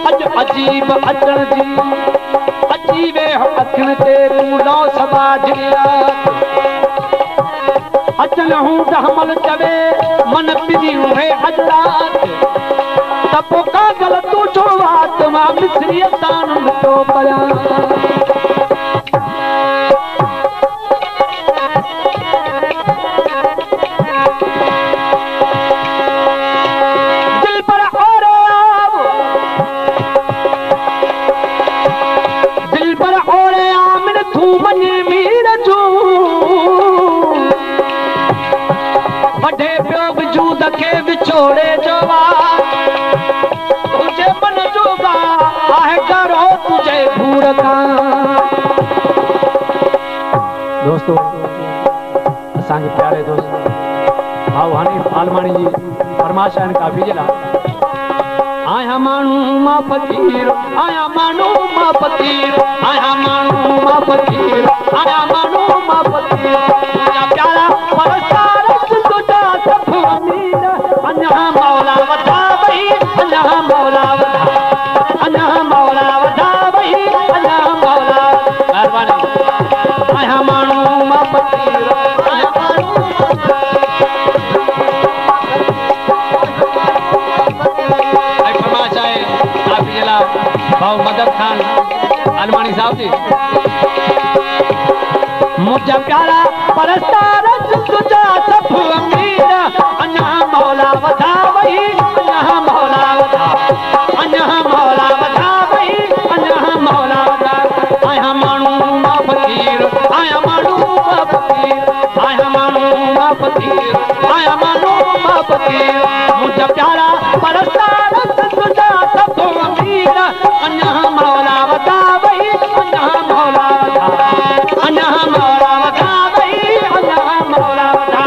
अज अजीब अचण जी अची वे अखिन ते तूं लो सबाजिया अचन हूं दहमल चवे मन पिजी है अजड़ा तपो का गल तू छो आत्मा मिस्री तान तो पया छोड़े जवा तुझे मन जोगा आहे करो तुझे भूर का दोस्तों असांजे प्यारे दोस्त भाऊ हनीफ आलमानी जी फरमाइश आहिनि काफ़ी जे लाइ आया माण्हू मां फ़कीर आया माण्हू मां फ़कीर आया माण्हू मां फ़कीर आया माण्हू मां फ़कीर तुंहिंजा प्यारा परस्तार तुंहिंजा सभ अमीर अञा मौला वधा वही अञा मौला वधा अञा मौला वधा वही अञा मौला महिरबानी आया माण्हू मां फ़कीर आया माण्हू भाऊ मदद खान अलमानी साहब जी मुझा प्यारा परस्तार तुझा सब अमीर अञा मौला वधा वही अञा मौला वधा अञा मौला वधा वही अञा मौला वधा आया माण्हू मां फ़कीर आया माण्हू मां फ़कीर आया माण्हू मां फ़कीर आया माण्हू मां फ़कीर मुझा प्यारा परस्तार तुझा सब अमीर अञा मौला वधा वही अञा मौला वधा अञा मौला वधा वही अञा मौला वधा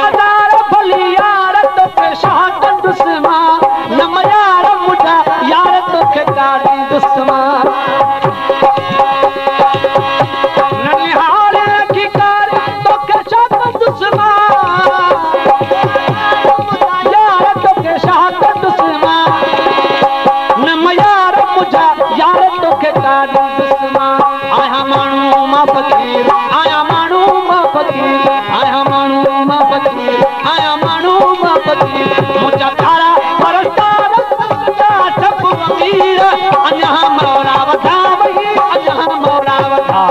हज़ार भली यार तोखे छा कंदुसि मां न यार मुंहिंजा यार तोखे ॾाढी दुसि आया माण्हू मां फ़कीर आया माण्हू मां फ़कीर आया माण्हू मां फ़कीर आया माण्हू मां फ़कीर मुंहिंजा प्यारा परस्तार तुझा सब अमीर अञा मौला वधा वही अञा मौला वधा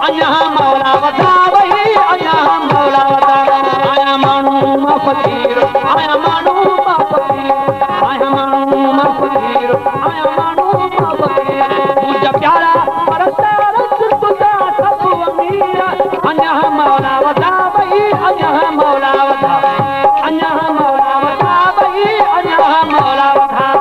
अञा मौला वधा वही अञा मौला वधा आया माण्हू मां फ़कीर आया माण्हू मां फ़कीर आया माण्हू मां फ़कीर आया माण्हू मां फ़कीर मुंहिंजा प्यारा परस्तार तुझा सब अमीर अञा मौला वधा वही अञा मौला वधा अञा मौला वधा वही अञा मौला वधा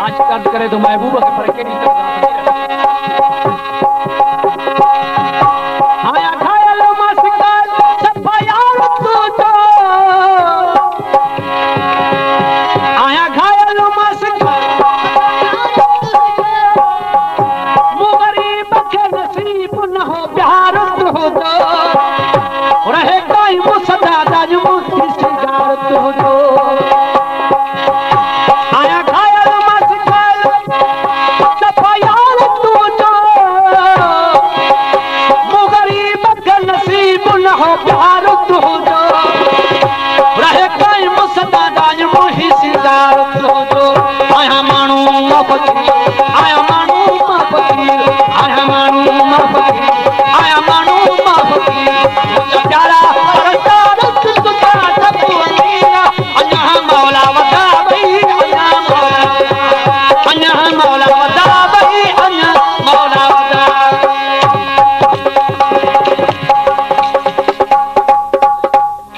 आज कर्ज करे तो महबूब के पर के नहीं आया घायल मस्कर सफायार तू तो आया घायल मस्कर मुगरीब के नसीब न हो प्यार तू तो रहे कोई मुसदा दाज मुक्ति सिंगार तू तो आया घायल मस्कर सफायार तू तो मुगरीब के नसीब न हो प्यार तू तो रहे कोई मुसदा दाज मुक्ति सिंगार तू तो आया मानू फकीर आया मानू फकीर आया मानू फकीर